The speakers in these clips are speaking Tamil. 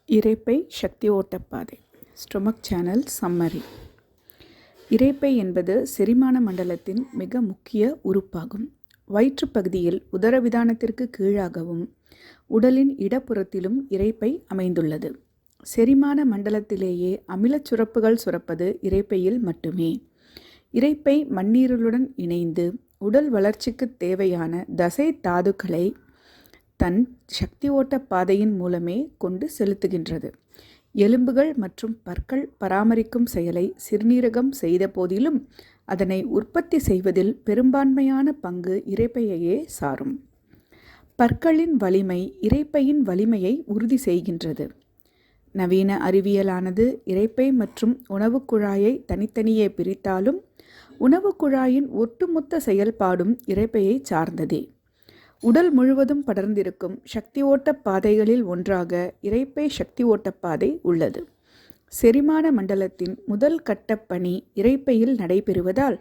இரைப்பை சக்தி ஓட்டப்பாதை ஸ்டொமக் சேனல் சம்மரி. இரைப்பை என்பது செரிமான மண்டலத்தின் மிக முக்கிய உறுப்பாகும். வயிற்றுப் பகுதியில் உதரவிதானத்திற்கு கீழாகவும் உடலின் இடப்புறத்திலும் இரைப்பை அமைந்துள்ளது. செரிமான மண்டலத்திலேயே அமிலச் சுரப்புகள் சுரப்பது இரைப்பையில் மட்டுமே. இரைப்பை மண்ணீரலுடன் இணைந்து உடல் வளர்ச்சிக்கு தேவையான தசை தாதுக்களை தன் சக்தி ஓட்ட பாதையின் மூலமே கொண்டு செலுத்துகின்றது. எலும்புகள் மற்றும் பற்கள் பராமரிக்கும் செயலை சிறுநீரகம் செய்த போதிலும் அதனை உற்பத்தி செய்வதில் பெரும்பான்மையான பங்கு இரைப்பையையே சாரும். பற்களின் வலிமை இரைப்பையின் வலிமையை உறுதி செய்கின்றது. நவீன அறிவியலானது இரைப்பை மற்றும் உணவுக் குழாயை தனித்தனியே பிரித்தாலும் உணவுக் குழாயின் ஒட்டுமொத்த செயல்பாடும் இரைப்பையை சார்ந்ததே. உடல் முழுவதும் படர்ந்திருக்கும் சக்தி ஓட்ட பாதைகளில் ஒன்றாக இரைப்பை சக்தி ஓட்டப்பாதை உள்ளது. செரிமான மண்டலத்தின் முதல் கட்ட பணி இரைப்பையில் நடைபெறுவதால்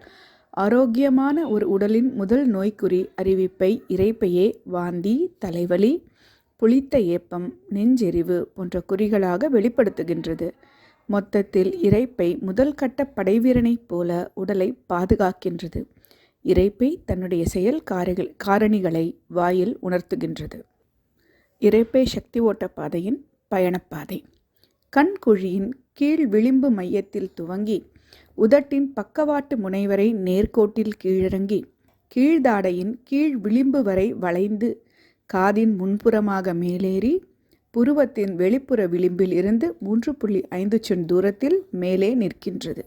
ஆரோக்கியமான ஒரு உடலின் முதல் நோய்க்குறி அறிவிப்பை இரைப்பையே வாந்தி, தலைவலி, புளித்த ஏப்பம், நெஞ்செரிவு போன்ற குறிகளாக வெளிப்படுத்துகின்றது. மொத்தத்தில் இரைப்பை முதல் கட்ட படைவீரனைப் போல உடலை பாதுகாக்கின்றது. இரைப்பை தன்னுடைய செயல் காரணிகளை வாயில் உணர்த்துகின்றது. இரைப்பை சக்தி ஓட்ட பாதையின் பயணப்பாதை கண்குழியின் கீழ் விளிம்பு மையத்தில் துவங்கி உதட்டின் பக்கவாட்டு முனை வரை நேர்கோட்டில் கீழிறங்கி கீழ்தாடையின் கீழ் விளிம்பு வரை வளைந்து காதின் முன்புறமாக மேலேறி புருவத்தின் வெளிப்புற விளிம்பில் இருந்து 3.5 சென் தூரத்தில் மேலே நிற்கின்றது.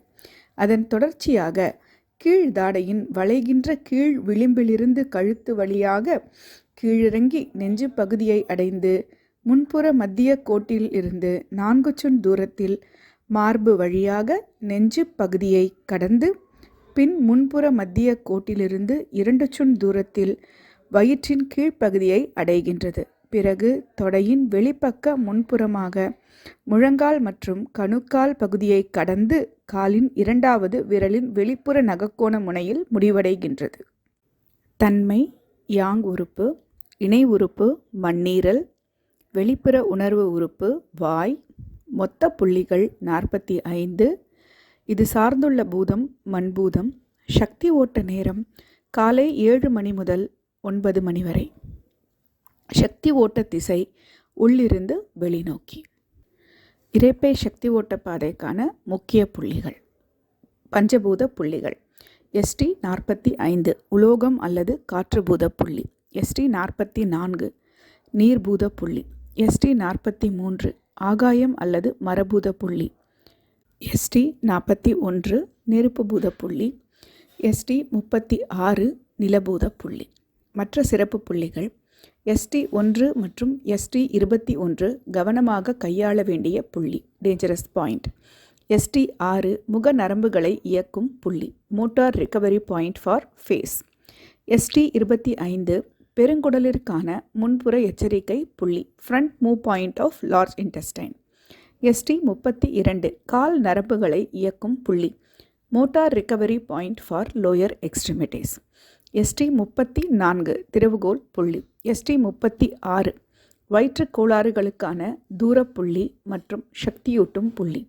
அதன் தொடர்ச்சியாக கீழ்தாடையின் வளைகின்ற கீழ் விளிம்பிலிருந்து கழுத்து வழியாக கீழிறங்கி நெஞ்சு பகுதியை அடைந்து முன்புற மத்திய கோட்டில் இருந்து 4 சென் தூரத்தில் மார்பு வழியாக நெஞ்சு பகுதியை கடந்து பின் முன்புற மத்திய கோட்டிலிருந்து 2 சென் தூரத்தில் வயிற்றின் கீழ்ப்பகுதியை அடைகின்றது. பிறகு தொடையின் வெளிப்பக்க முன்புறமாக முழங்கால் மற்றும் கணுக்கால் பகுதியை கடந்து காலின் 2வது விரலின் வெளிப்புற நகக்கோண முனையில் முடிவடைகின்றது. தன்மை யாங் உறுப்பு, இணை உறுப்பு மண்ணீரல், வெளிப்புற உணர்வு உறுப்பு வாய். மொத்த புள்ளிகள் 45. இது சார்ந்துள்ள பூதம் மண்பூதம். சக்தி ஓட்ட நேரம் காலை 7 மணி முதல் 9 மணி வரை. சக்தி ஓட்ட திசை உள்ளிருந்து வெளிநோக்கி. இரைப்பை சக்தி ஓட்ட பாதைக்கான முக்கிய புள்ளிகள். பஞ்சபூத புள்ளிகள். ST 45 உலோகம் அல்லது காற்றுபூத புள்ளி. ST 44 நீர்பூத புள்ளி. ST 43 ஆகாயம் அல்லது மரபூத புள்ளி. ST 41 நெருப்பு பூத புள்ளி. ST 36 நிலபூத புள்ளி. மற்ற சிறப்பு புள்ளிகள். ST 1 மற்றும் ST 21 கவனமாக கையாள வேண்டிய புள்ளி, டேஞ்சரஸ் பாயிண்ட். ST 6 முக நரம்புகளை இயக்கும் புள்ளி, motor recovery point for face. ST 25 பெருங்குடலிற்கான முன்புற எச்சரிக்கை புள்ளி, front move point of large intestine. ST 32 கால் நரம்புகளை இயக்கும் புள்ளி, motor recovery point for lower extremities. ST 34 திறவுகோல் புள்ளி. ST 36 வயிற்றுக் கோளாறுகளுக்கான தூரப்புள்ளி மற்றும் சக்தியூட்டும் புள்ளி.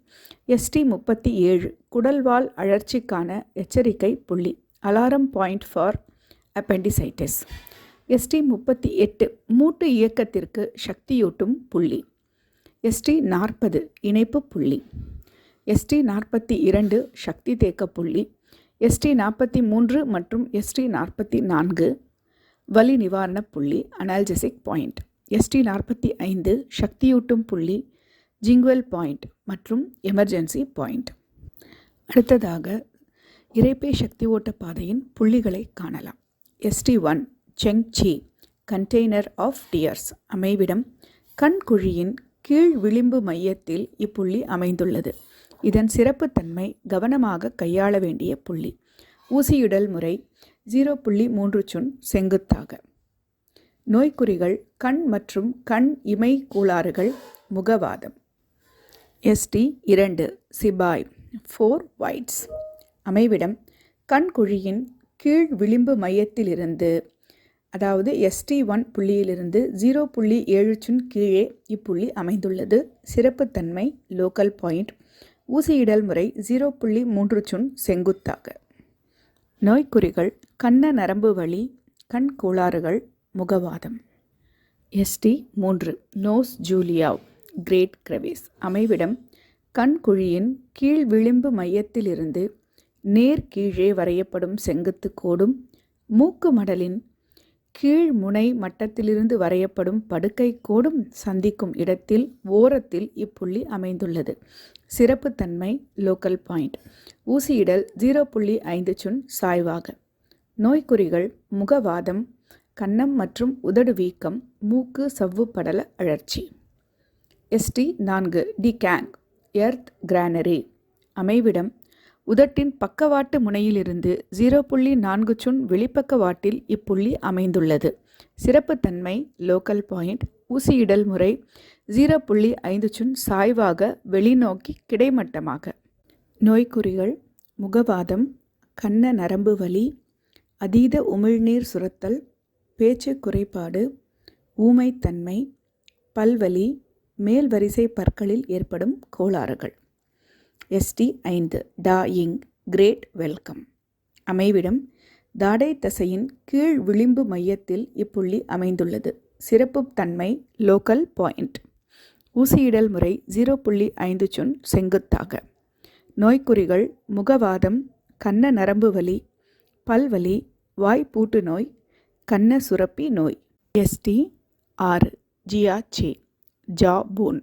ST 37 குடல்வால் அழற்சிக்கான எச்சரிக்கை புள்ளி, alarm point for appendicitis. ST 38 மூட்டு இயக்கத்திற்கு சக்தியூட்டும் புள்ளி. ST 40 இணைப்பு புள்ளி. ST 42 சக்தி தேக்க புள்ளி. ST 43 மற்றும் ST 44 வலி நிவாரண புள்ளி, அனால்ஜெசிக் பாயிண்ட். ST 45 சக்தியூட்டும் புள்ளி, ஜிங்குவல் பாயிண்ட் மற்றும் எமர்ஜென்சி பாயிண்ட். அடுத்ததாக இரைப்பை சக்தி ஓட்ட பாதையின் புள்ளிகளை காணலாம். ST 1 செங்சி கண்டெய்னர் ஆஃப் டியர்ஸ் அமைவிடம் கண்குழியின் கீழ் விளிம்பு மையத்தில் இப்புள்ளி அமைந்துள்ளது. இதன் சிறப்புத்தன்மை கவனமாக கையாள வேண்டிய புள்ளி. ஊசியிடல் முறை 0.3 சென் செங்குத்தாக. நோய்க்குறிகள் கண் மற்றும் கண் இமை கோளாறுகள், முகவாதம். ST 2 சிபாய் 4 வைட்ஸ் அமைவிடம் கண்குழியின் கீழ் விளிம்பு மையத்திலிருந்து அதாவது ST1 புள்ளியிலிருந்து 0.7 சுன் கீழே இப்புள்ளி அமைந்துள்ளது. சிறப்புத்தன்மை லோக்கல் பாயிண்ட். ஊசியிடல் முறை 0.3 சுன் செங்குத்தாக. நோய்க்குறிகள் கன்ன நரம்பு வலி, கண் கோளாறுகள், முகவாதம். ST3 nose ஜூலியாவ் great கிரெவிஸ். அமைவிடம் கண் குழியின் கீழ் விளிம்பு மையத்திலிருந்து நேர் கீழே வரையப்படும் செங்குத்து கோடும், மூக்கு மடலின் கீழ் முனை மட்டத்திலிருந்து வரையப்படும் படுக்கை கோடும் சந்திக்கும் இடத்தில் ஓரத்தில் இப்புள்ளி அமைந்துள்ளது. சிறப்புத்தன்மை லோக்கல் பாயிண்ட். ஊசியிடல் 0.5 சுன் சாய்வாக. நோய்க்குறிகள் முகவாதம், கன்னம் மற்றும் உதடு வீக்கம், மூக்கு சவ்வு படல அழற்சி. ST4 டிகேங் earth granary. அமைவிடம் உதட்டின் பக்கவாட்டு முனையிலிருந்து 0.4 சுன் வெளிப்பக்க வாட்டில் இப்புள்ளி அமைந்துள்ளது. சிறப்புத்தன்மை லோக்கல் பாயிண்ட். ஊசியிடல் முறை 0.5 சுன் சாய்வாக வெளிநோக்கி கிடைமட்டமாக. நோய்க்குறிகள் முகவாதம், கன்ன நரம்பு வலி, அதீத உமிழ்நீர் சுரத்தல், பேச்சு குறைபாடு, ஊமைத்தன்மை, பல்வலி, மேல் வரிசை பற்களில் ஏற்படும் கோளாறுகள். ST5 toying great welcome. அமைவிடம் தாடை தசையின் கீழ் விளிம்பு மையத்தில் இப்புள்ளி அமைந்துள்ளது. சிறப்புத்தன்மை லோக்கல் பாயிண்ட். ஊசியிடல் முறை 0.5 சுன் செங்குத்தாக. நோய்க்குறிகள் முகவாதம், கன்ன நரம்பு வலி, பல்வலி, வாய்ப்பூட்டு நோய், கன்ன சுரப்பி நோய். ST6 ஜியாச்சே ஜா போன்.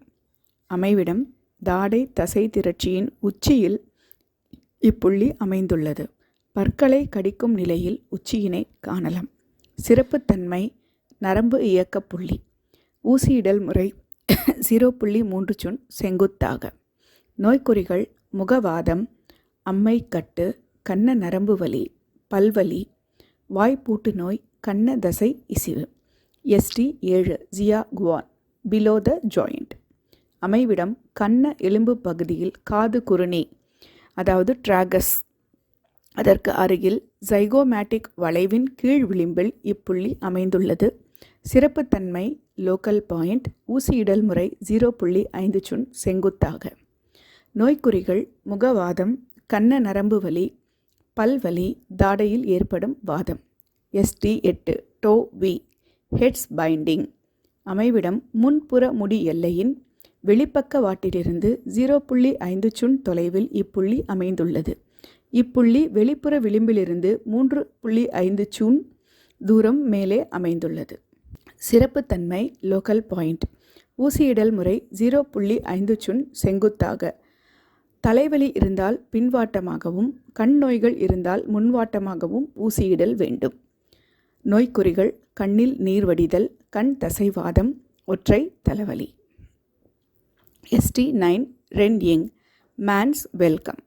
அமைவிடம் தாடை தசை திரட்சியின் உச்சியில் இப்புள்ளி அமைந்துள்ளது. பற்களை கடிக்கும் நிலையில் உச்சியினை காணலாம். சிறப்புத்தன்மை நரம்பு இயக்க புள்ளி. ஊசியிடல் முறை 0.3 சுன் செங்குத்தாக. நோய்க்குறிகள் முகவாதம், அம்மைக்கட்டு, கன்ன நரம்பு வலி, பல்வலி, வாய்ப்பூட்டு நோய், கன்ன தசை இசிவு. ST7 Xia Guan below the joint. அமைவிடம் கன்ன எலும்பு பகுதியில் காது குருணி, அதாவது ட்ராகஸ், அதற்கு அருகில் ஜைகோமேட்டிக் வளைவின் கீழ் விளிம்பில் இப்புள்ளி அமைந்துள்ளது. சிறப்புத்தன்மை லோக்கல் பாயிண்ட். ஊசியிடல் முறை 0.5 சுன் செங்குத்தாக. நோய்க்குறிகள் முகவாதம், கன்ன நரம்பு வலி, பல்வலி, தாடையில் ஏற்படும் வாதம். ST8 to we heads binding. அமைவிடம் முன்புற முடி எல்லையின் வெளிப்பக்க வாட்டிலிருந்து 0.5 சுன் தொலைவில் இப்புள்ளி அமைந்துள்ளது. இப்புள்ளி வெளிப்புற விளிம்பிலிருந்து 3.5 சுன் தூரம் மேலே அமைந்துள்ளது. சிறப்புத்தன்மை லோக்கல் பாயிண்ட். ஊசியிடல் முறை 0.5 சுன் செங்குத்தாக. தலைவலி இருந்தால் பின்வாட்டமாகவும், கண் நோய்கள் இருந்தால் முன்வாட்டமாகவும் ஊசியிடல் வேண்டும். நோய்க்குறிகள் கண்ணில் நீர் வடிதல், கண் தசைவாதம், ஒற்றை தலைவலி. ST9 ரென் Ying mens welcome.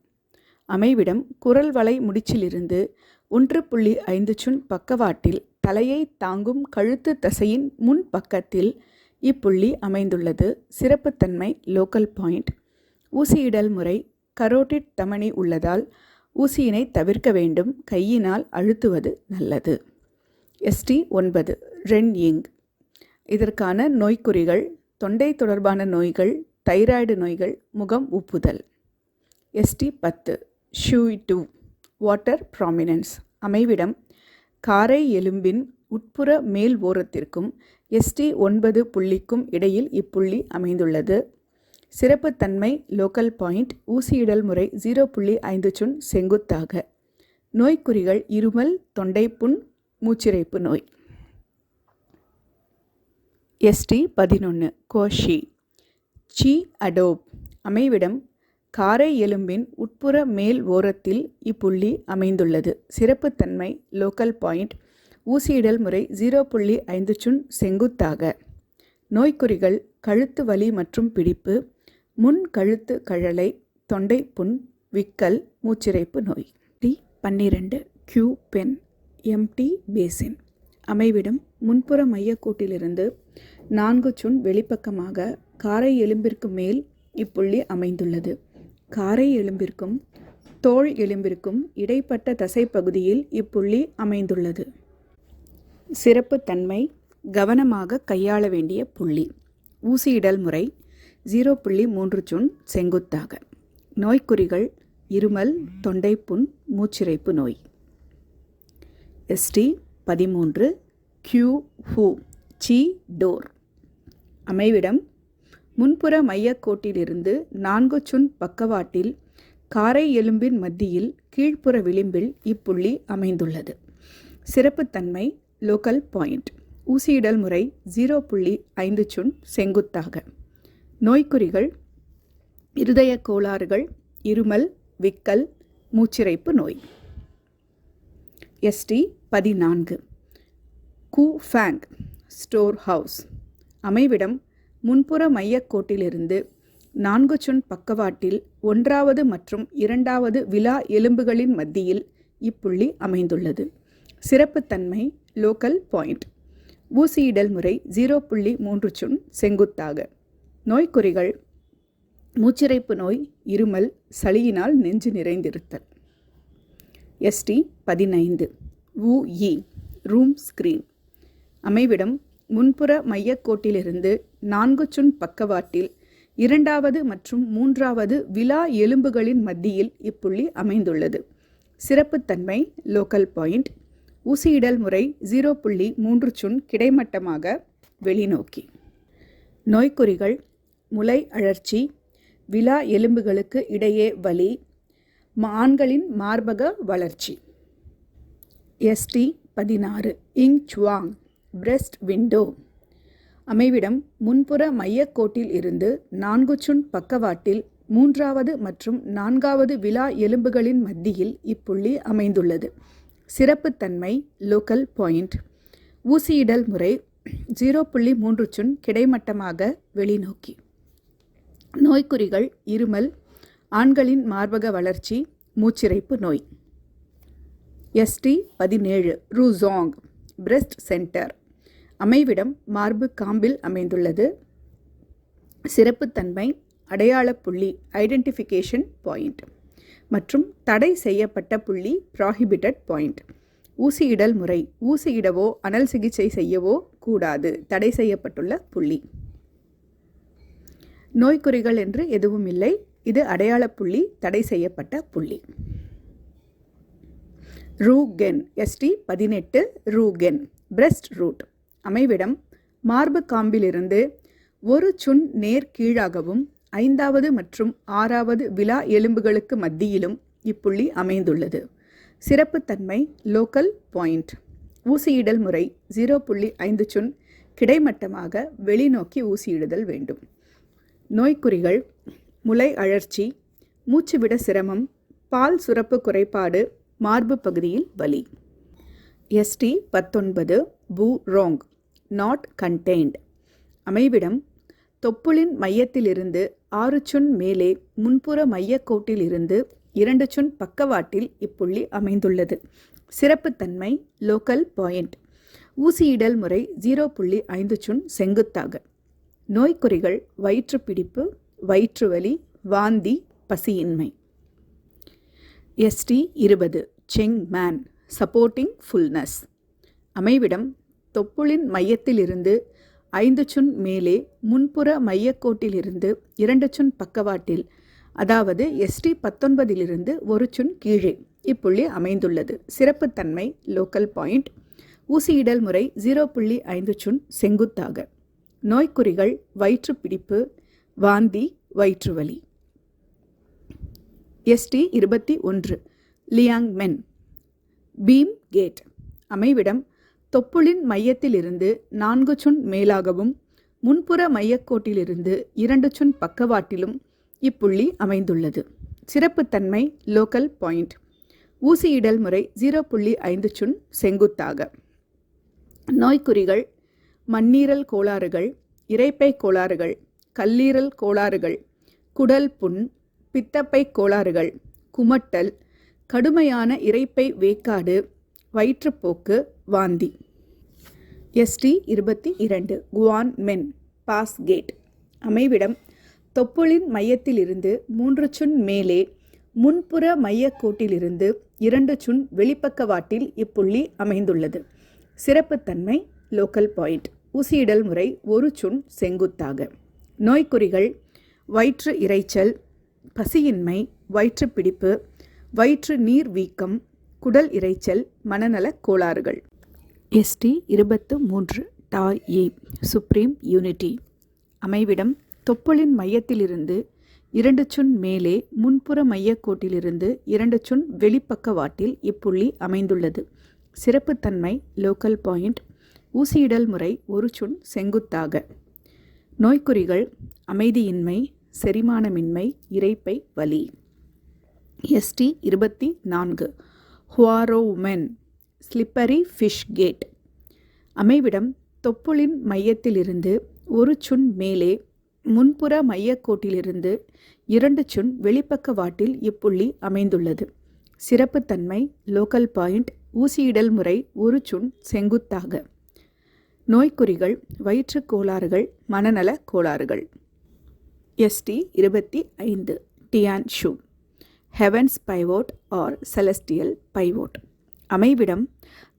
அமைவிடம் குரல் வளை முடிச்சிலிருந்து 1.5 சுன் பக்கவாட்டில் தலையை தாங்கும் கழுத்து தசையின் முன் பக்கத்தில் இப்புள்ளி அமைந்துள்ளது. சிறப்புத்தன்மை லோக்கல் பாயிண்ட். ஊசியிடல் முறை கரோட்டிட் தமனி உள்ளதால் ஊசியினை தவிர்க்க வேண்டும். கையினால் அழுத்துவது நல்லது. ST9 ரென் Ying. இதற்கான நோய்க்குறிகள் தொண்டை தொடர்பான நோய்கள், தைராய்டு நோய்கள், முகம் உப்புதல். ST10 ஷூய் 2 water prominence. அமைவிடம் காரை எலும்பின் உட்புற மேல் ஓரத்திற்கும் ST9 புள்ளிக்கும் இடையில் இப்புள்ளி அமைந்துள்ளது. சிறப்புத்தன்மை லோக்கல் பாயிண்ட். ஊசியிடல் முறை 0.5 சுன் செங்குத்தாக. நோய்க்குறிகள் இருமல், தொண்டைப்புண், மூச்சிரைப்பு நோய். ST11 Kosi C Adobe. அமைவிடம் காரை எலும்பின் உட்புற மேல் ஓரத்தில் இப்புள்ளி அமைந்துள்ளது. சிறப்புத்தன்மை லோக்கல் பாயிண்ட். ஊசியிடல் முறை 0.5 சுன் செங்குத்தாக. நோய்க்குறிகள் கழுத்து வலி மற்றும் பிடிப்பு, முன் கழுத்து கழலை, தொண்டை புண், விக்கல், மூச்சிரைப்பு நோய். ST12 Q pen empty basin. அமைவிடம் முன்புற மையக்கூட்டிலிருந்து 4 சுன் வெளிப்பக்கமாக காரை எலும்பிற்கு மேல் இப்புள்ளி அமைந்துள்ளது. காரை எலும்பிற்கும் தோள் எலும்பிற்கும் இடைப்பட்ட தசைப்பகுதியில் இப்புள்ளி அமைந்துள்ளது. சிறப்புத்தன்மை கவனமாக கையாள வேண்டிய புள்ளி. ஊசியிடல் முறை 0.3 சுன் செங்குத்தாக. நோய்க்குறிகள் இருமல், தொண்டைப்புண், மூச்சிரைப்பு நோய். ST 13 Q who C door. அமைவிடம் முன்புற மையக்கோட்டிலிருந்து 4 சுன் பக்கவாட்டில் காரை எலும்பின் மத்தியில் கீழ்ப்புற விளிம்பில் இப்புள்ளி அமைந்துள்ளது. சிறப்புத்தன்மை லோக்கல் பாயிண்ட். ஊசியிடல் முறை 0.5 சுன் செங்குத்தாக. நோய்க்குறிகள் இருதய கோளாறுகள், இருமல், விக்கல், மூச்சிரைப்பு நோய். ST 14 கூ ஃபேங் ஸ்டோர் ஹவுஸ். அமைவிடம் முன்புற மையக்கோட்டிலிருந்து 4 சுன் பக்கவாட்டில் 1வது மற்றும் 2வது விலா எலும்புகளின் மத்தியில் இப்புள்ளி அமைந்துள்ளது. சிறப்புத்தன்மை லோக்கல் பாயிண்ட். ஊசியிடல் முறை 0.3 சுன் செங்குத்தாக. நோய்க்குறிகள் மூச்சிரைப்பு நோய், இருமல், சளியினால் நெஞ்சு நிறைந்திருத்தல். ST 15 வூ யி ரூம் ஸ்கிரீன். அமைவிடம் முன்புற மையக்கோட்டிலிருந்து 4 சுன் பக்கவாட்டில் 2வது மற்றும் 3வது விலா எலும்புகளின் மத்தியில் இப்புள்ளி அமைந்துள்ளது. சிறப்புத்தன்மை லோக்கல் பாயிண்ட். ஊசியிடல் முறை 0.3 சுன் கிடைமட்டமாக வெளிநோக்கி. நோய்க்குறிகள் முலை அழற்சி, விலா எலும்புகளுக்கு இடையே வலி, ஆண்களின் மார்பக வளர்ச்சி. ST 16 இங் சுவாங் பிரெஸ்ட் விண்டோ. அமைவிடம் முன்புற மையக்கோட்டில் இருந்து 4 சுன் பக்கவாட்டில் 3வது மற்றும் 4வது விலா எலும்புகளின் மத்தியில் இப்புள்ளி அமைந்துள்ளது. சிறப்புத்தன்மை லோக்கல் பாயிண்ட். ஊசியிடல் முறை 0.3 சுன் கிடைமட்டமாக வெளிநோக்கி. நோய்க்குறிகள் இருமல், ஆண்களின் மார்பக வளர்ச்சி, மூச்சிரைப்பு நோய். ST 17 Ruzhong breast centre. அமைவிடம் மார்பு காம்பில் அமைந்துள்ளது. சிறப்புத்தன்மை அடையாள புள்ளி ஐடென்டிஃபிகேஷன் பாயிண்ட் மற்றும் தடை செய்யப்பட்ட புள்ளி ப்ராஹிபிட்டட் பாயிண்ட். ஊசியிடல் முறை ஊசியிடவோ அனல் சிகிச்சை செய்யவோ கூடாது, தடை செய்யப்பட்டுள்ள புள்ளி. நோய்க்குறிகள் என்று எதுவும் இல்லை, இது அடையாள புள்ளி, தடை செய்யப்பட்ட புள்ளி. Rugen. ST 18 Rugen breast root. அமைவிடம் மார்பு காம்பிலிருந்து 1 சுன் நேர் கீழாகவும் 5வது மற்றும் 6வது விலா எலும்புகளுக்கு மத்தியிலும் இப்புள்ளி அமைந்துள்ளது. சிறப்புத்தன்மை லோக்கல் பாயிண்ட். ஊசியிடல் முறை 0.5 சுன் கிடைமட்டமாக வெளிநோக்கி ஊசியிடுதல் வேண்டும். நோய்க்குறிகள் முலை அழற்சி, மூச்சுவிட சிரமம், பால் சுரப்பு குறைபாடு, மார்பு பகுதியில் வலி. ST 19 பூ ரோங் நாட் கண்டெய்ன்ட். அமைவிடம் தொப்புளின் மையத்திலிருந்து 6 சுன் மேலே முன்புற மையக்கோட்டில் இருந்து 2 சுன் பக்கவாட்டில் இப்புள்ளி அமைந்துள்ளது. சிறப்புத்தன்மை லோக்கல் பாயிண்ட். ஊசியிடல் முறை 0.5 சுன் செங்குத்தாக. நோய்க்குறிகள் வயிற்றுப்பிடிப்பு, வயிற்றுவலி, வாந்தி, பசியின்மை. ST 20 செங் மேன் சப்போர்ட்டிங் ஃபுல்னஸ். அமைவிடம் தொப்புளின் மையத்திலிருந்து 5 சுன் மேலே முன்புற மையக்கோட்டிலிருந்து 2 சுன் பக்கவாட்டில், அதாவது ST 19 1 சுன் கீழே இப்புள்ளி அமைந்துள்ளது. சிறப்புத்தன்மை லோக்கல் பாயிண்ட். ஊசியிடல் முறை 0.5 சுன் செங்குத்தாக. நோய்க்குறிகள் வயிற்றுப்பிடிப்பு, வாந்தி, வயிற்றுவலி. ST 21 லியாங் மென் பீம் கேட். அமைவிடம் தொப்புளின் மையத்திலிருந்து 4 சுன் மேலாகவும் முன்புற மையக்கோட்டிலிருந்து 2 சுன் பக்கவாட்டிலும் இப்புள்ளி அமைந்துள்ளது. சிறப்புத்தன்மை லோக்கல் பாயிண்ட். ஊசியிடல் முறை 0.5 சுன் செங்குத்தாக. நோய்க்குறிகள் மண்ணீரல் கோளாறுகள், இரைப்பை கோளாறுகள், கல்லீரல் கோளாறுகள், குடல் புண், பித்தப்பை கோளாறுகள், குமட்டல், கடுமையான இரைப்பை வேக்காடு, வயிற்றுப்போக்கு, வாந்தி. ST 22 குவான் மென் பாஸ் கேட். அமைவிடம் தொப்புளின் மையத்திலிருந்து 3 சுன் மேலே முன்புற மையக்கோட்டிலிருந்து 2 சுன் வெளிப்பக்கவாட்டில் இப்புள்ளி அமைந்துள்ளது. சிறப்புத்தன்மை லோக்கல் பாயிண்ட். ஊசியிடல் முறை ஒரு சுண் செங்குத்தாக. நோய்க்குறிகள் வயிற்று இரைச்சல், பசியின்மை, வயிற்றுப்பிடிப்பு, வயிற்று நீர் வீக்கம், குடல் இரைச்சல், மனநலக் கோளாறுகள். ST 23 டாய் ஏ சுப்ரீம் யூனிட்டி. அமைவிடம் தொப்புளின் மையத்திலிருந்து 2 சுண் மேலே முன்புற மையக்கோட்டிலிருந்து 2 சுண் வெளிப்பக்கவாட்டில் இப்புள்ளி அமைந்துள்ளது. சிறப்புத்தன்மை லோக்கல் பாயிண்ட். ஊசியிடல் முறை ஒரு சுண் செங்குத்தாக. நோய்க்குறிகள் அமைதியின்மை, செரிமானமின்மை, இரைப்பை வலி. ST 24 Huaroumen slippery fish gate. அமைவிடம் தொப்புளின் மையத்திலிருந்து ஒரு சுண் மேலே முன்புற மையக்கோட்டிலிருந்து 2 சுண் வெளிப்பக்கவாட்டில் இப்புள்ளி அமைந்துள்ளது. சிறப்புத்தன்மை லோக்கல் பாயிண்ட். ஊசியிடல் முறை ஒரு சுண் செங்குத்தாக. நோய்க்குறிகள் வயிற்றுக் கோளாறுகள், மனநல கோளாறுகள். ST 25 Tian Shu heavens pivot or celestial pivot. அமைவிடம்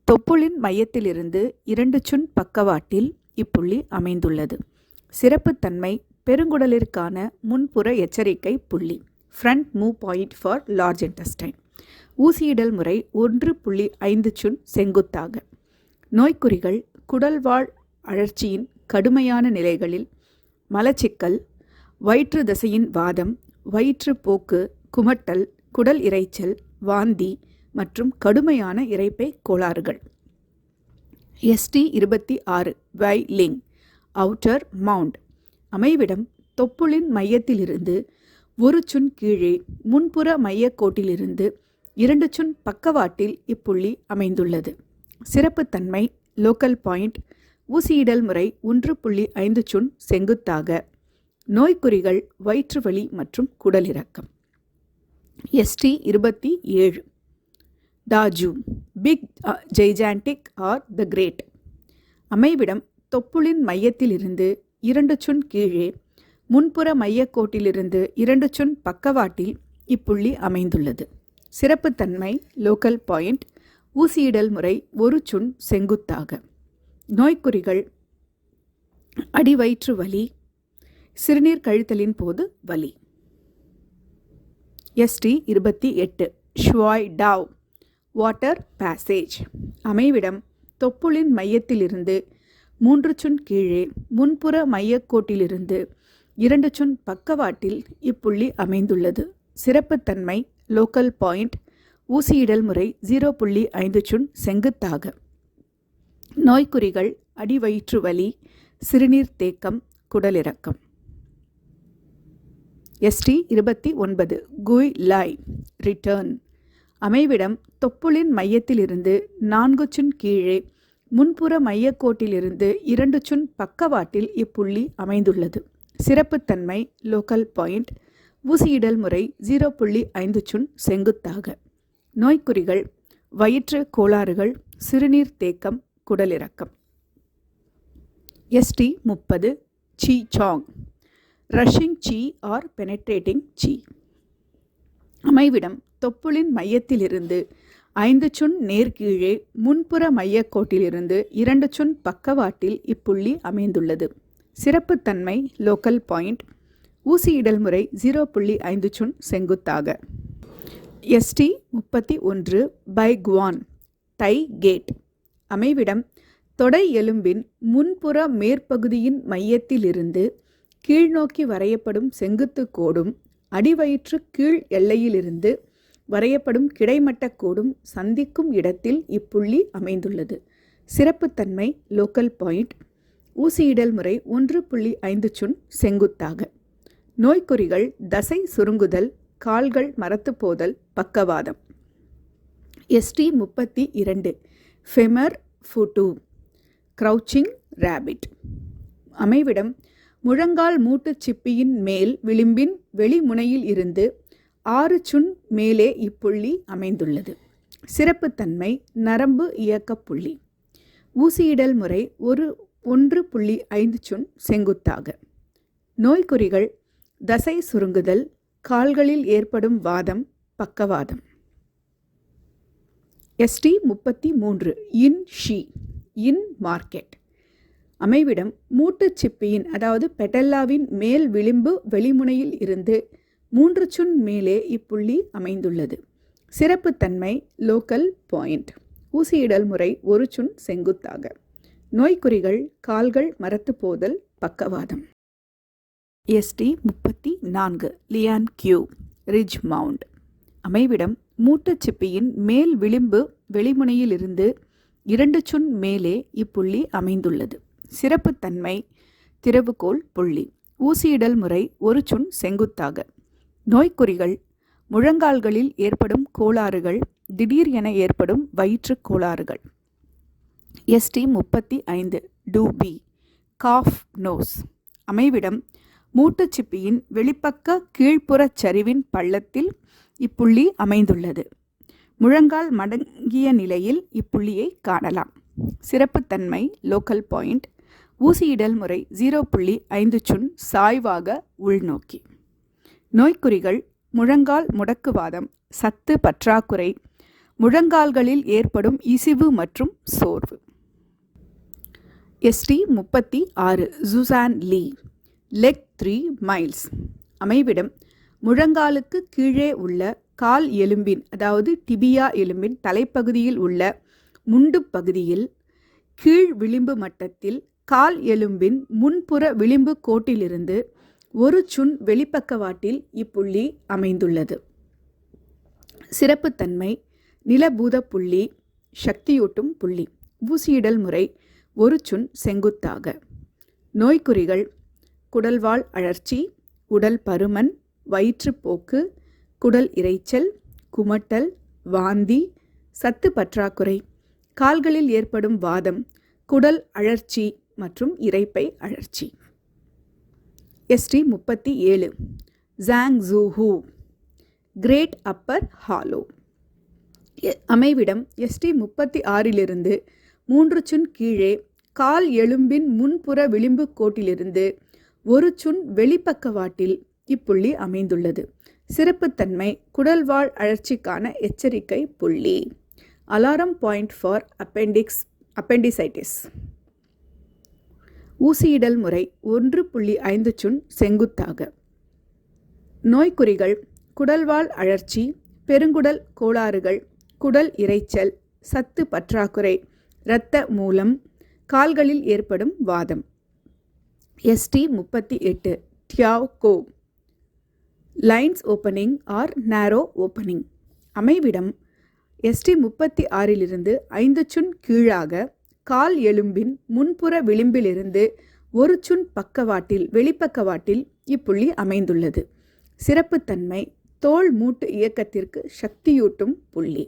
தொப்புளின் மையத்திலிருந்து 2 சுண் பக்கவாட்டில் இப்புள்ளி அமைந்துள்ளது. சிறப்புத்தன்மை பெருங்குடலிற்கான முன்புற எச்சரிக்கை புள்ளி. Front move point for large intestine. ஊசியிடல் முறை 1.5 சுண் செங்குத்தாக. நோய்க்குறிகள் குடல்வாழ் அழற்சியின் கடுமையான நிலைகளில் மலச்சிக்கல், வயிற்று தசையின் வாதம், வயிற்றுப்போக்கு, குமட்டல், குடல் இரைச்சல், வாந்தி மற்றும் கடுமையான இரைப்பை கோளாறுகள். ST 26 wailing outer mount. அமைவிடம் தொப்புளின் மையத்திலிருந்து ஒரு சுண் கீழே முன்புற மையக்கோட்டிலிருந்து 2 சுண் பக்கவாட்டில் இப்புள்ளி அமைந்துள்ளது. சிறப்புத்தன்மை லோக்கல் பாயிண்ட். ஊசியிடல் முறை 1.5 சுண் செங்குத்தாக. நோய்க்குறிகள் வயிற்று வலி மற்றும் குடலிறக்கம். ST 27 Daju big gigantic or the great. அமைவிடம் தொப்புளின் மையத்திலிருந்து 2 சுண் கீழே முன்புற மையக்கோட்டிலிருந்து 2 சுண் பக்கவாட்டில் இப்புள்ளி அமைந்துள்ளது. சிறப்புத்தன்மை லோக்கல் பாயிண்ட். ஊசியிடல் முறை ஒரு சுண் செங்குத்தாக. நோய்க்குறிகள் அடிவயிற்று வலி, சிறுநீர் கழித்தலின் போது வலி. ST 28 ஷ்வாய் டாவ் வாட்டர் பேசேஜ். அமைவிடம் தொப்புளின் மையத்திலிருந்து 3 சுண் கீழே முன்புற மையக்கோட்டிலிருந்து 2 சுண் பக்கவாட்டில் இப்புள்ளி அமைந்துள்ளது. சிறப்புத்தன்மை லோக்கல் பாயிண்ட். ஊசியிடல் முறை 0.5 சுண் செங்குத்தாக. நோய்க்குறிகள் அடிவயிற்று வலி, சிறுநீர் தேக்கம், குடலிறக்கம். ST 29 குய் லாய் ரிட்டர்ன். அமைவிடம் தொப்புளின் மையத்திலிருந்து 4 சுண் கீழே முன்புற மையக்கோட்டிலிருந்து 2 சுண் பக்கவாட்டில் இப்புள்ளி அமைந்துள்ளது. சிறப்புத்தன்மை லோக்கல் பாயிண்ட். ஊசியிடல் முறை 0.5 சுண் செங்குத்தாக. நோய்க்குறிகள் வயிற்று கோளாறுகள், சிறுநீர் தேக்கம், குடலிறக்கம். ST 30 சீ சாங் ரஷ்ஷிங் சீ ஆர் பெனட்ரேட்டிங் சீ. அமைவிடம் தொப்புளின் மையத்திலிருந்து 5 சுண் நேர்கீழே முன்புற மையக்கோட்டிலிருந்து 2 சுண் பக்கவாட்டில் இப்புள்ளி அமைந்துள்ளது. சிறப்புத்தன்மை லோக்கல் பாயிண்ட். ஊசியிடல் முறை 0.5 சுண் செங்குத்தாக. ST 31 பைக்வான் தை கேட். அமைவிடம் தொடை எலும்பின் முன்புற மேற்பகுதியின் மையத்திலிருந்து கீழ்நோக்கி வரையப்படும் செங்குத்து கோடும் அடிவயிற்று கீழ் எல்லையிலிருந்து வரையப்படும் கிடைமட்ட கோடும் சந்திக்கும் இடத்தில் இப்புள்ளி அமைந்துள்ளது. சிறப்புத்தன்மை லோக்கல் பாயிண்ட். ஊசியிடல் முறை 1.5 சுண் செங்குத்தாக. நோய்க்குறிகள் தசை சுருங்குதல், கால்கள் மரத்து போதல், பக்கவாதம். ST 32 femur Futu crouching rabbit. அமைவிடம் முழங்கால் மூட்டுச் சிப்பியின் மேல் விளிம்பின் வெளிமுனையில் இருந்து 6 சுண் மேலே இப்புள்ளி அமைந்துள்ளது. சிறப்புத்தன்மை நரம்பு இயக்க புள்ளி. ஊசியிடல் முறை 1.5 சுண் செங்குத்தாக. நோய்க்குறிகள் தசை சுருங்குதல், கால்களில் ஏற்படும் வாதம், பக்கவாதம். ST 33 in she in market. அமைவிடம் மூட்டுச் சிப்பியின் அதாவது பெட்டல்லாவின் மேல் விளிம்பு வெளிமுனையில் இருந்து 3 சுன் மேலே இப்புள்ளி அமைந்துள்ளது. சிறப்புத்தன்மை லோக்கல் பாயிண்ட். ஊசியிடல் முறை 1 சுன் செங்குத்தாக. நோய்க்குறிகள் கால்கள் மரத்து போதல், பக்கவாதம். ST34 Leon Q ridge mount. அமைவிடம் மூட்டுச் சிப்பியின் மேல் விளிம்பு வெளிமுனையிலிருந்து 2 சுன் மேலே இப்புள்ளி அமைந்துள்ளது. சிறப்புத்தன்மை திறவுகோல் புள்ளி. ஊசியிடல் முறை 1 சுன் செங்குத்தாக. நோய்க்குறிகள் முழங்கால்களில் ஏற்படும் கோளாறுகள், திடீர் என ஏற்படும் வயிற்றுக் கோளாறுகள். ST35 Dooby cough nose. அமைவிடம் மூட்டுச் சிப்பியின் வெளிப்பக்க கீழ்ப்புறச் சரிவின் பள்ளத்தில் இப்புள்ளி அமைந்துள்ளது. முழங்கால் மடங்கிய நிலையில் இப்புள்ளியை காணலாம். சிறப்புத்தன்மை லோக்கல் பாயிண்ட். ஊசியிடல் முறை 0.5 சுன் சாய்வாக உள்நோக்கி. நோய்க்குறிகள் முழங்கால் முடக்குவாதம், சத்து பற்றாக்குறை, முழங்கால்களில் ஏற்படும் இசிவு மற்றும் சோர்வு. ST36 ஜூசான் லீ லெக் 3 மைல்ஸ். அமைவிடம் முழங்காலுக்கு கீழே உள்ள கால் எலும்பின் அதாவது டிபியா எலும்பின் தலைப்பகுதியில் உள்ள முண்டு பகுதியில் கீழ் விளிம்பு மட்டத்தில் கால் எலும்பின் முன்புற விளிம்பு கோட்டிலிருந்து 1 சுன் வெளிப்பக்கவாட்டில் இப்புள்ளி அமைந்துள்ளது. சிறப்புத்தன்மை நிலபூத புள்ளி, சக்தியூட்டும் புள்ளி. ஊசியிடல் முறை 1 சுன் செங்குத்தாக. நோய்க்குறிகள் குடல்வால் அழற்சி, உடல் பருமன், வயிற்றுப்போக்கு, குடல் இரைச்சல், குமட்டல், வாந்தி, சத்து பற்றாக்குறை, கால்களில் ஏற்படும் வாதம், குடல் அழற்சி மற்றும் இரைப்பை அழற்சி. ST37 ஜாங் ஜூஹூ கிரேட் அப்பர் ஹாலோ. அமைவிடம் ST36 3 சுன் கீழே கால் எலும்பின் முன்புற விளிம்பு கோட்டிலிருந்து 1 சுன் வெளிப்பக்கவாட்டில் இப்புள்ளி அமைந்துள்ளது. சிறப்புத்தன்மை குடல்வால் அழற்சிக்கான எச்சரிக்கை புள்ளி. Alarm point for appendicitis. ஊசியிடல் முறை 1.5 சுன் செங்குத்தாக. நோய்க்குறிகள் குடல்வால் அழற்சி, பெருங்குடல் கோளாறுகள், குடல் இரைச்சல், சத்து பற்றாக்குறை, இரத்த மூலம், கால்களில் ஏற்படும் வாதம். ST38 டியாவ் கோ லைன்ஸ் ஓப்பனிங் ஆர் நேரோ ஓப்பனிங். அமைவிடம் ST36 5 சுன் கீழாக கால் எலும்பின் முன்புற விளிம்பிலிருந்து 1 சுன் பக்கவாட்டில் வெளிப்பக்கவாட்டில் இப்புள்ளி அமைந்துள்ளது. சிறப்புத்தன்மை தோள் மூட்டு இயக்கத்திற்கு சக்தியூட்டும் புள்ளி.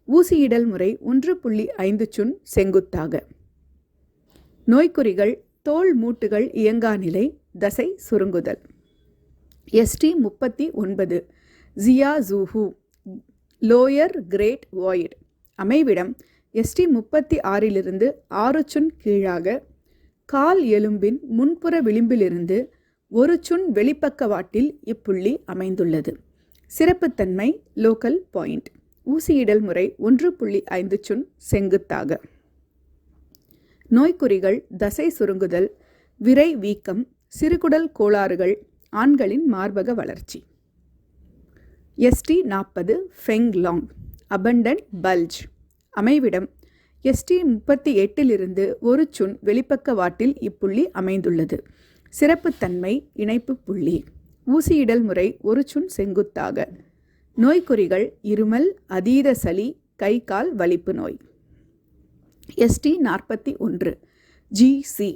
ஊசியிடல் முறை 1.5 சுன் செங்குத்தாக. நோய்க்குறிகள் தோள் மூட்டுகள் இயங்கா நிலை, தசை சுருங்குதல். ST39 ஜியா ஜூஹூ லோயர் கிரேட் வாய்ட். அமைவிடம் ST36 6 சுன் கீழாக கால் எலும்பின் முன்புற விளிம்பிலிருந்து 1 சுன் வெளிப்பக்கவாட்டில் இப்புள்ளி அமைந்துள்ளது. சிறப்புத்தன்மை லோக்கல் பாயிண்ட். ஊசியிடல் முறை 1.5 சுன் செங்குத்தாக. நோய்க்குறிகள் தசை சுருங்குதல், விரை வீக்கம், சிறுகுடல் கோளாறுகள், ஆண்களின் மார்பக வளர்ச்சி. ST40 Feng long abundant bulge. அமைவிடம் ST38 1 சுன் வெளிப்பக்கவாட்டில் இப்புள்ளி அமைந்துள்ளது. சிறப்புத்தன்மை இணைப்பு புள்ளி. ஊசியிடல் முறை 1 சுன் செங்குத்தாக. நோய்க்குறிகள் இருமல், அதீத சளி, கை கால் வலிப்பு நோய். ST41 GC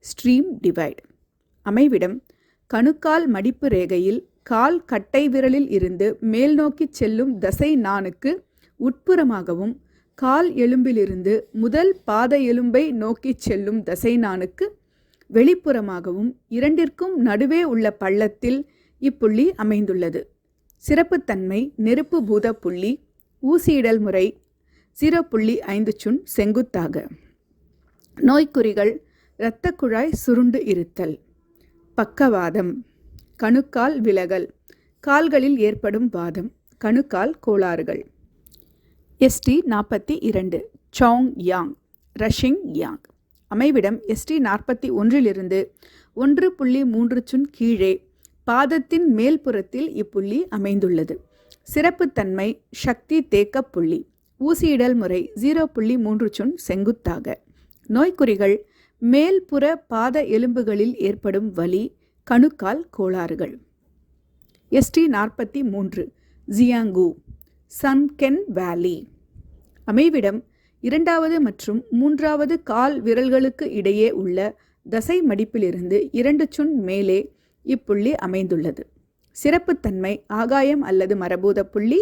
stream divide. அமைவிடம் கணுக்கால் மடிப்பு ரேகையில் கால் கட்டை விரலில் இருந்து மேல் நோக்கி செல்லும் தசை நாணுக்கு உட்புறமாகவும், கால் எலும்பிலிருந்து முதல் பாத எலும்பை நோக்கி செல்லும் தசை நாணுக்கு வெளிப்புறமாகவும் இரண்டிற்கும் நடுவே உள்ள பள்ளத்தில் இப்புள்ளி அமைந்துள்ளது. சிறப்புத்தன்மை நெருப்பு பூத புள்ளி. ஊசியிடல் முறை 0.5 சுன் செங்குத்தாக. நோய்க்குறிகள் இரத்த குழாய் சுருண்டு இருத்தல், பக்கவாதம், கணுக்கால் விலகல், கால்களில் ஏற்படும் வாதம், கணுக்கால் கோளாறுகள். ST42 song Yang rushing Yang. அமைவிடம் ST41 1.3 சுன் கீழே பாதத்தின் மேல்புறத்தில் இப்புள்ளி அமைந்துள்ளது. சிறப்புத்தன்மை சக்தி தேக்க புள்ளி. ஊசியிடல் முறை 0.3 சுன் செங்குத்தாக. நோய்க்குறிகள் மேல்புற பாத எலும்புகளில் ஏற்படும் வலி, கணுக்கால் கோளாறுகள். ST43 ஜியாங்கு சன்கென் வேலி. அமைவிடம் 2வது மற்றும் 3வது கால் விரல்களுக்கு இடையே உள்ள தசை மடிப்பிலிருந்து 2 சுன் மேலே இப்புள்ளி அமைந்துள்ளது. சிறப்புத்தன்மை ஆகாயம் அல்லது மரபூத புள்ளி,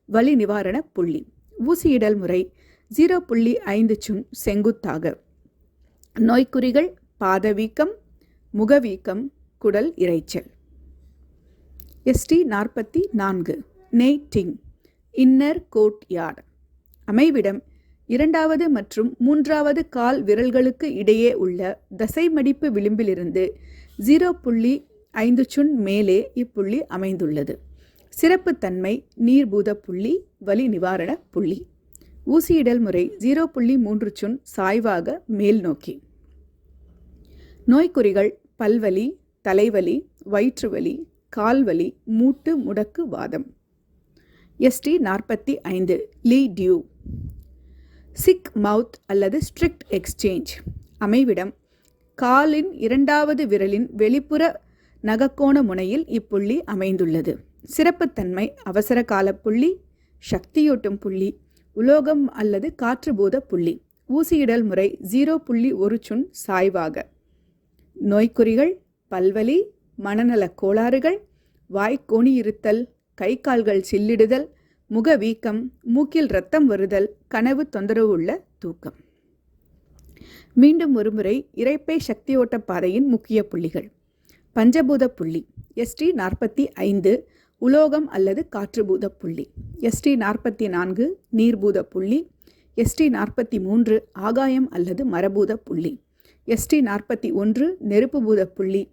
வலி நிவாரண புள்ளி. ஊசியிடல் முறை 0.5 சுன் செங்குத்தாக. நோய்க்குறிகள் பாதவீக்கம், முகவீக்கம், குடல் இரைச்சல். ST44 நெய்டிங் inner code yard. அமைவிடம் 2வது மற்றும் 3வது கால் விரல்களுக்கு இடையே உள்ள தசைமடிப்பு விளிம்பிலிருந்து 0.5 சுன் மேலே இப்புள்ளி அமைந்துள்ளது. சிறப்புத்தன்மை நீர்பூத புள்ளி, வலி நிவாரண புள்ளி. ஊசியிடல் முறை 0.3 சுன் சாய்வாக மேல் நோக்கி. நோய்க்குறிகள் பல்வலி, தலைவலி, வயிற்றுவலி, கால்வலி, மூட்டு முடக்கு வாதம். ST45 லீ டியூ சிக் மவுத் அல்லது ஸ்ட்ரிக்ட் எக்ஸ்சேஞ்ச். அமைவிடம் காலின் 2வது விரலின் வெளிப்புற நகக்கோண முனையில் இப்புள்ளி அமைந்துள்ளது. சிறப்புத்தன்மை அவசர கால புள்ளி, சக்தியூட்டும் புள்ளி, உலோகம் அல்லது காற்றுபூத புள்ளி. ஊசியிடல் முறை 0.1 சுன் சாய்வாக. நோய்க்குறிகள் பல்வலி, மனநலக் கோளாறுகள், வாய்க்கோணி இருத்தல், கை கால்கள் சில்லிடுதல், முக வீக்கம், மூக்கில் இரத்தம் வருதல், கனவு தொந்தரவு உள்ள தூக்கம். மீண்டும் ஒருமுறை இரைப்பை சக்தியோட்ட பாதையின் முக்கிய புள்ளிகள். பஞ்சபூத புள்ளி ST45 உலோகம் அல்லது காற்றுபூத புள்ளி. ST44 நீர்பூத புள்ளி. ST43 ஆகாயம் அல்லது மரபூத புள்ளி. ST41 நெருப்புபூத புள்ளி.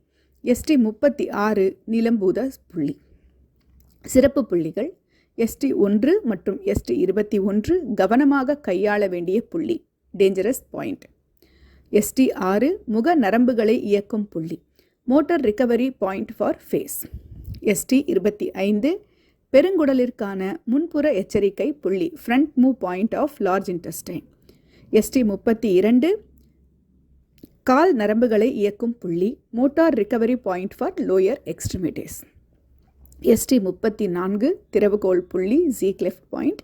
ST36 நிலம்பூத புள்ளி. சிறப்பு புள்ளிகள் ST1 மற்றும் ST21 கவனமாக கையாள வேண்டிய புள்ளி, டேஞ்சரஸ் பாயிண்ட். ST6 முக நரம்புகளை இயக்கும் புள்ளி, motor recovery point for face. ST25 பெருங்குடலிற்கான முன்புற எச்சரிக்கை புள்ளி, front move point of large intestine. ST32 கால் நரம்புகளை இயக்கும் புள்ளி, motor recovery point for lower extremities. ST34 திறவுகோல் புள்ளி, ஜி கிளெஃப்ட் பாயிண்ட்.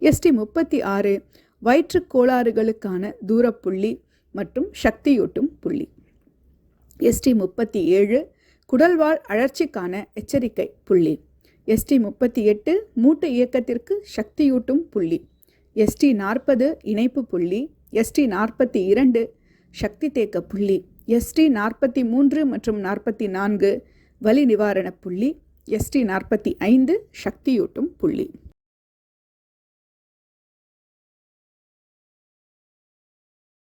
ST36 வயிற்றுக் கோளாறுகளுக்கான தூரப்புள்ளி மற்றும் சக்தியூட்டும் புள்ளி. ST37 குடல்வால் அழற்சிக்கான எச்சரிக்கை புள்ளி. ST38 மூட்டு இயக்கத்திற்கு சக்தியூட்டும் புள்ளி. ST40 இணைப்பு புள்ளி. ST42 சக்தி தேக்க புள்ளி. ST43 மற்றும் 44 வலி நிவாரண புள்ளி. ST45 சக்தியூட்டும் புள்ளி.